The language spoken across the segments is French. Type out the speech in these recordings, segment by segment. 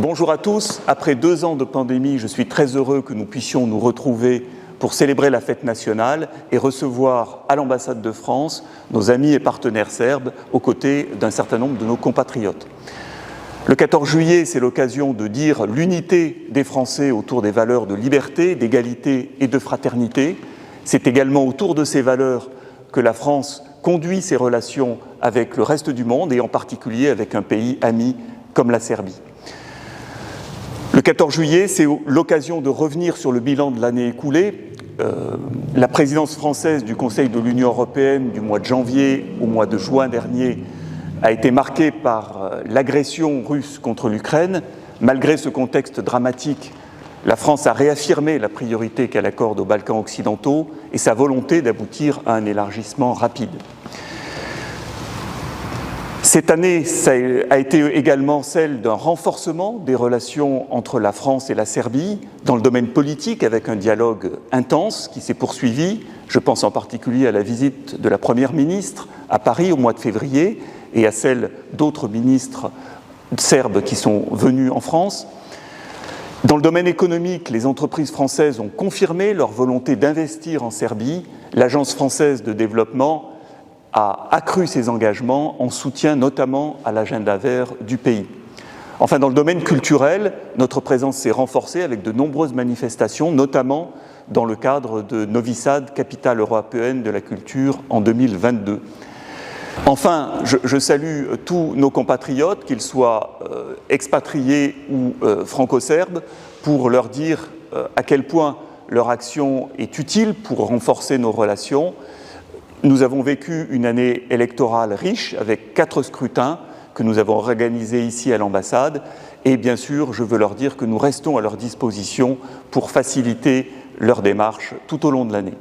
Bonjour à tous. Après 2 ans de pandémie, je suis très heureux que nous puissions nous retrouver pour célébrer la fête nationale et recevoir à l'ambassade de France nos amis et partenaires serbes aux côtés d'un certain nombre de nos compatriotes. Le 14 juillet, c'est l'occasion de dire l'unité des Français autour des valeurs de liberté, d'égalité et de fraternité. C'est également autour de ces valeurs que la France conduit ses relations avec le reste du monde et en particulier avec un pays ami comme la Serbie. Le 14 juillet, c'est l'occasion de revenir sur le bilan de l'année écoulée. La présidence française du Conseil de l'Union européenne du mois de janvier au mois de juin dernier a été marquée par l'agression russe contre l'Ukraine. Malgré ce contexte dramatique, la France a réaffirmé la priorité qu'elle accorde aux Balkans occidentaux et sa volonté d'aboutir à un élargissement rapide. Cette année a été également celle d'un renforcement des relations entre la France et la Serbie dans le domaine politique avec un dialogue intense qui s'est poursuivi. Je pense en particulier à la visite de la Première ministre à Paris au mois de février et à celle d'autres ministres serbes qui sont venus en France. Dans le domaine économique, les entreprises françaises ont confirmé leur volonté d'investir en Serbie. L'Agence française de développement a accru ses engagements en soutien notamment à l'agenda vert du pays. Enfin, dans le domaine culturel, notre présence s'est renforcée avec de nombreuses manifestations, notamment dans le cadre de Novi Sad, capitale européenne de la culture en 2022. Enfin, je salue tous nos compatriotes, qu'ils soient expatriés ou franco-serbes, pour leur dire à quel point leur action est utile pour renforcer nos relations. Nous avons vécu une année électorale riche avec 4 scrutins que nous avons organisés ici à l'ambassade et bien sûr, je veux leur dire que nous restons à leur disposition pour faciliter leur démarche tout au long de l'année.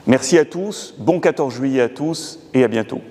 Merci à tous, bon 14 juillet à tous et à bientôt.